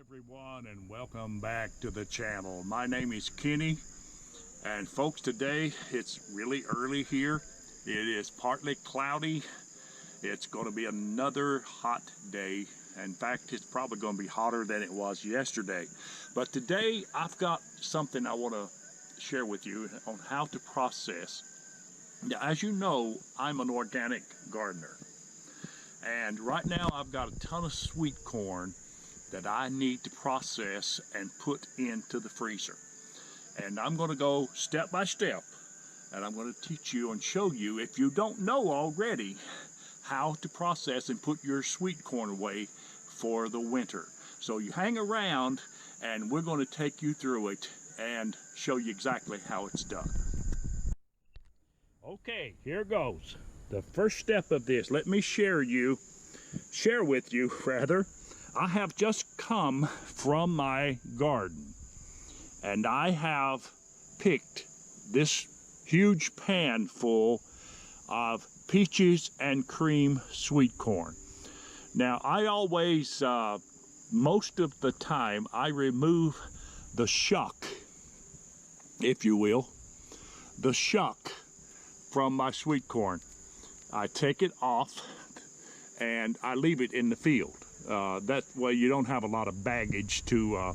everyone, and welcome back to the channel. My name is Kenny, and folks, today it's really early here. It is partly cloudy. It's going to be another hot day. In fact, it's probably going to be hotter than it was yesterday. But today I've got something I want to share with you on how to process. Now, as you know, I'm an organic gardener, and right now I've got a ton of sweet corn that I need to process and put into the freezer. And I'm going to go step by step, and I'm going to teach you and show you, if you don't know already, how to process and put your sweet corn away for the winter. So you hang around, and we're going to take you through it and show you exactly how it's done. Okay, here goes. The first step of this, let me share with you, I have just come from my garden, and I have picked this huge pan full of peaches and cream sweet corn. Now, I always, most of the time, I remove the shuck, if you will, the shuck from my sweet corn. I take it off and I leave it in the field. That way you don't have a lot of baggage to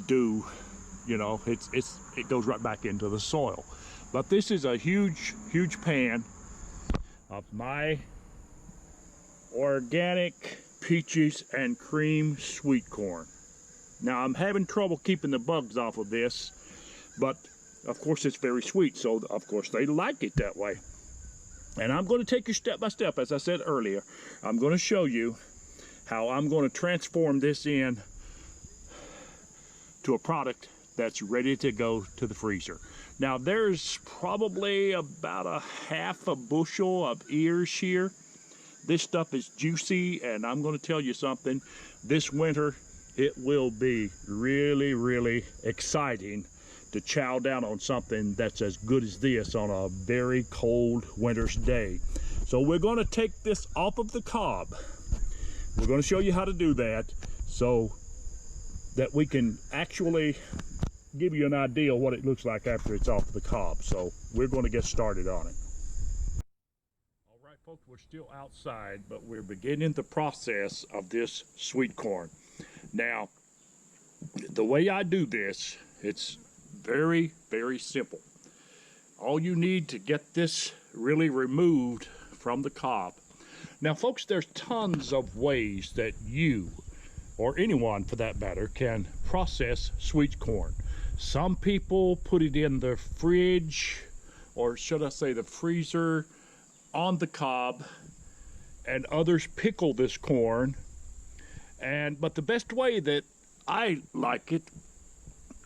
do, you know, it goes right back into the soil. But this is a huge pan of my organic peaches and cream sweet corn. Now, I'm having trouble keeping the bugs off of this, but of course it's very sweet, so of course they like it that way. And I'm going to take you step by step, as I said earlier. I'm going to show you how I'm going to transform this in to a product that's ready to go to the freezer. Now, there's probably about a half a bushel of ears here. This stuff is juicy, and I'm going to tell you something. This winter, it will be really exciting to chow down on something that's as good as this on a very cold winter's day. So we're going to take this off of the cob. We're going to show you how to do that so that we can actually give you an idea of what it looks like after it's off the cob. So we're going to get started on it. All right, folks, we're still outside, but we're beginning the process of this sweet corn. Now, the way I do this, it's very simple. All you need to get this really removed from the cob. Now, folks, there's tons of ways that you, or anyone for that matter, can process sweet corn. Some people put it in the fridge, or should I say the freezer, on the cob, and others pickle this corn. But the best way that I like it,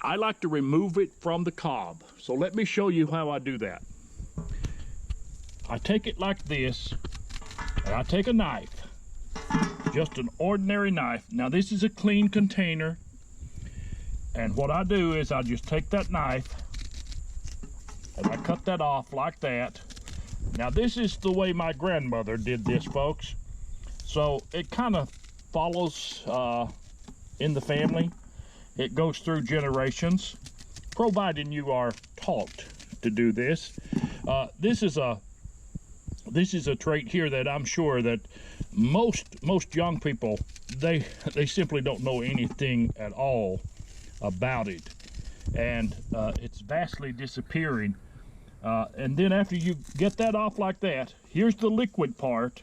I like to remove it from the cob. So let me show you how I do that. I take it like this, and I take a knife, just an ordinary knife. Now, this is a clean container, and what I do is I just take that knife and I cut that off like that. Now, this is the way my grandmother did this, folks. So it kind of follows in the family. It goes through generations, providing you are taught to do this. This is a trait here that I'm sure that most young people, they simply don't know anything at all about it, and it's vastly disappearing. And then after you get that off like that, here's the liquid part.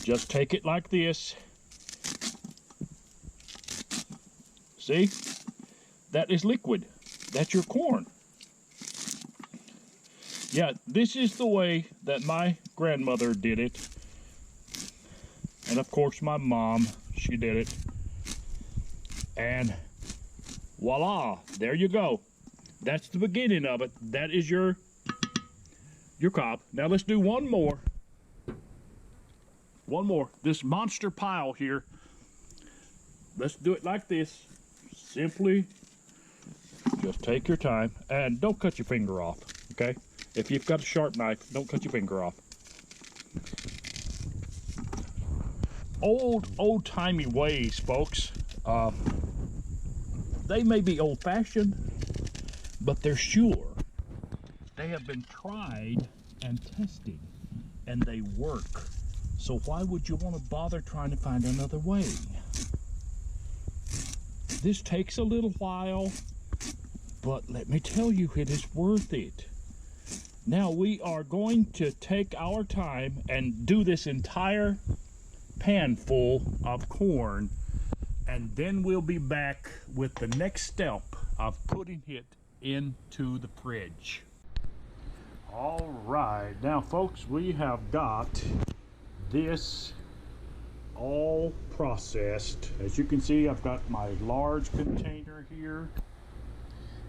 Just take it like this. See, that is liquid. That's your corn. Yeah, this is the way that my grandmother did it. And of course my mom, she did it. And voila, there you go. That's the beginning of it. That is your cob. Now let's do one more. One more. This monster pile here. Let's do it like this. Simply just take your time and don't cut your finger off, okay? If you've got a sharp knife, don't cut your finger off. old-timey ways, folks. They may be old-fashioned, but they're sure. They have been tried and tested, and they work. So why would you want to bother trying to find another way? This takes a little while, but let me tell you, it is worth it. Now we are going to take our time and do this entire pan full of corn, and then we'll be back with the next step of putting it into the fridge. All right, now folks, we have got this all processed. As you can see, I've got my large container here,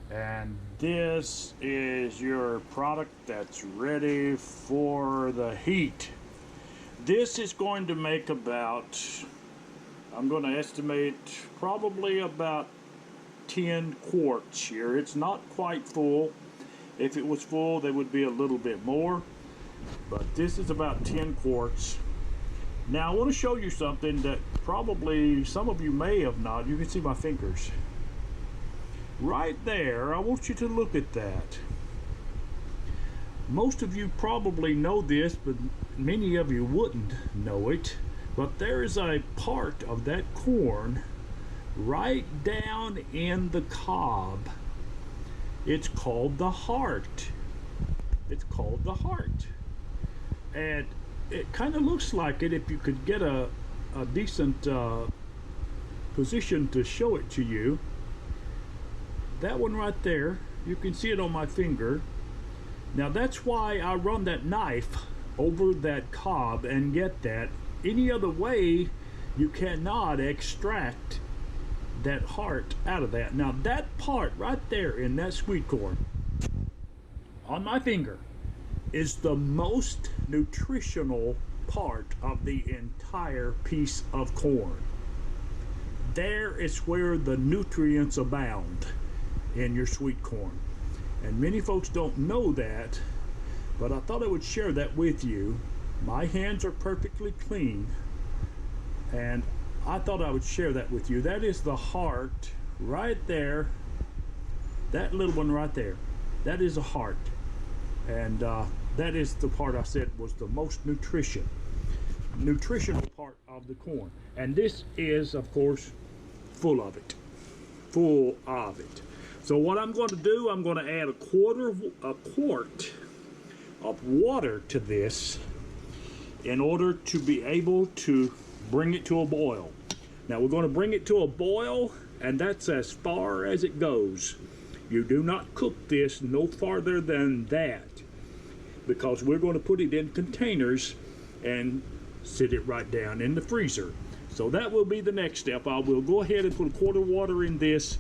and this is your product that's ready for the heat. This is going to make about, I'm going to estimate probably about 10 quarts here. It's not quite full. If it was full, there would be a little bit more, but this is about 10 quarts. Now I want to show you something that probably some of you may have not. You can see my fingers right there. I want you to look at that. Most of you probably know this, but many of you wouldn't know it. But there is a part of that corn right down in the cob. It's called the heart. It's called the heart. And it kind of looks like it if you could get a decent position to show it to you. That one right there, you can see it on my finger. Now that's why I run that knife over that cob and get that. Any other way, you cannot extract that heart out of that. Now that part right there in that sweet corn on my finger is the most nutritional part of the entire piece of corn. There is where the nutrients abound in your sweet corn. And many folks don't know that, but I thought I would share that with you. My hands are perfectly clean, and I thought I would share that with you. That is the heart right there. That little one right there, that is a heart. And that is the part I said was the most nutritional part of the corn. And this is, of course, full of it. Full of it. So what I'm going to do, I'm going to add a quart of water to this in order to be able to bring it to a boil. Now we're going to bring it to a boil, and that's as far as it goes. You do not cook this no farther than that, because we're going to put it in containers and sit it right down in the freezer. So that will be the next step. I will go ahead and put a quart of water in this,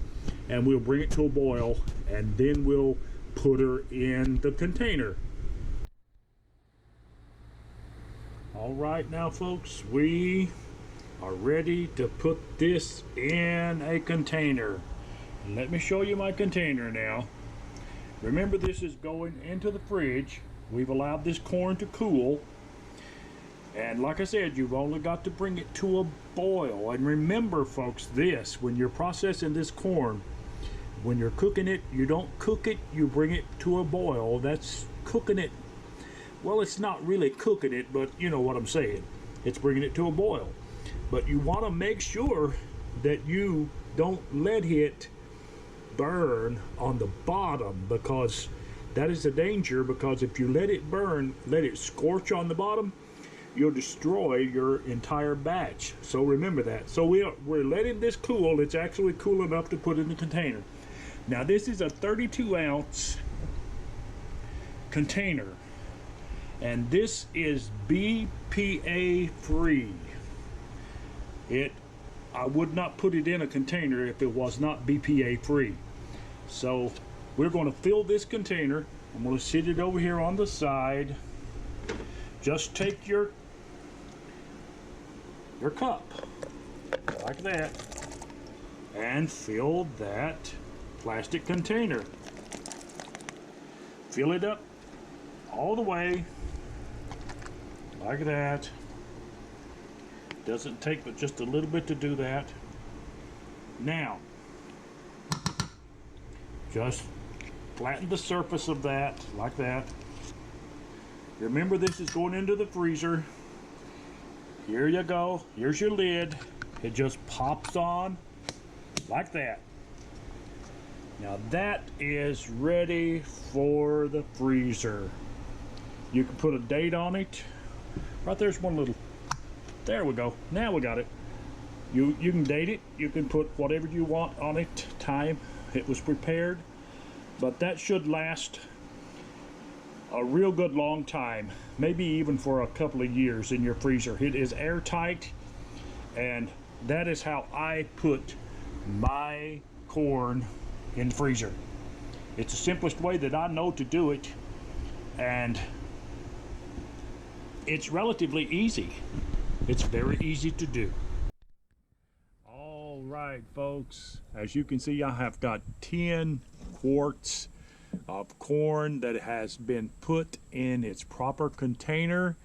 and we'll bring it to a boil, and then we'll put her in the container. All right, now folks, we are ready to put this in a container. And let me show you my container now. Remember, this is going into the fridge. We've allowed this corn to cool. And like I said, you've only got to bring it to a boil. And remember, folks, this, when you're processing this corn, when you're cooking it, you don't cook it, you bring it to a boil. That's cooking it. Well, it's not really cooking it, but you know what I'm saying. It's bringing it to a boil. But you want to make sure that you don't let it burn on the bottom, because that is a danger. Because if you let it burn, let it scorch on the bottom, you'll destroy your entire batch. So remember that. So we're letting this cool. It's actually cool enough to put in the container. Now this is a 32-ounce container, and this is BPA free. I would not put it in a container if it was not BPA free. So we're going to fill this container. I'm going to sit it over here on the side. Just take your cup like that and fill that plastic container. Fill it up all the way like that. Doesn't take but just a little bit to do that. Now, just flatten the surface of that like that. Remember, this is going into the freezer. Here you go. Here's your lid. It just pops on like that. Now that is ready for the freezer. You can put a date on it. Right there's one little, there we go. Now we got it. You can date it. You can put whatever you want on it, time it was prepared. But that should last a real good long time, maybe even for a couple of years in your freezer. It is airtight, and that is how I put my corn in the freezer. It's the simplest way that I know to do it, and it's relatively easy. It's very easy to do. All right, folks, as you can see, I have got 10 quarts of corn that has been put in its proper container,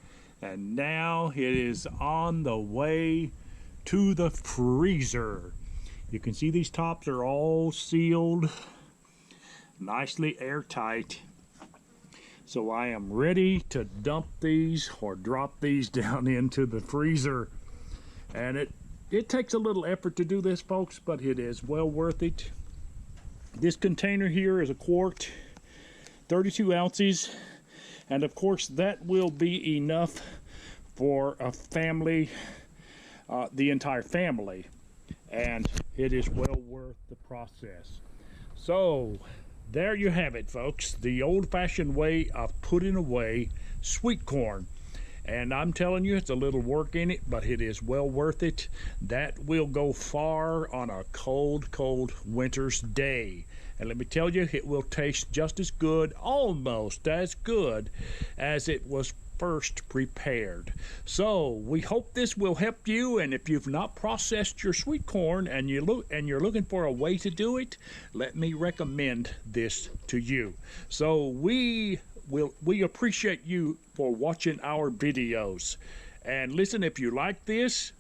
and now it is on the way to the freezer. You can see these tops are all sealed, nicely airtight. So I am ready to dump these or drop these down into the freezer. And it takes a little effort to do this, folks, but it is well worth it. This container here is a quart, 32 ounces, and of course that will be enough for a family, the entire family, and it is well worth the process. So there you have it, folks, the old-fashioned way of putting away sweet corn. And I'm telling you, it's a little work in it, but it is well worth it. That will go far on a cold, cold winter's day. And let me tell you, it will taste just as good, almost as good, as it was first prepared. So we hope this will help you. And if you've not processed your sweet corn and you're looking for a way to do it, let me recommend this to you. So we appreciate you for watching our videos. And listen, if you like this,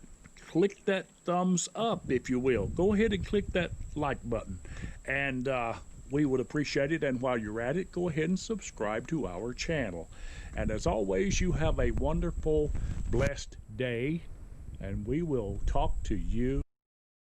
click that thumbs up, if you will. Go ahead and click that like button, and we would appreciate it. And while you're at it, go ahead and subscribe to our channel. And as always, you have a wonderful, blessed day, and we will talk to you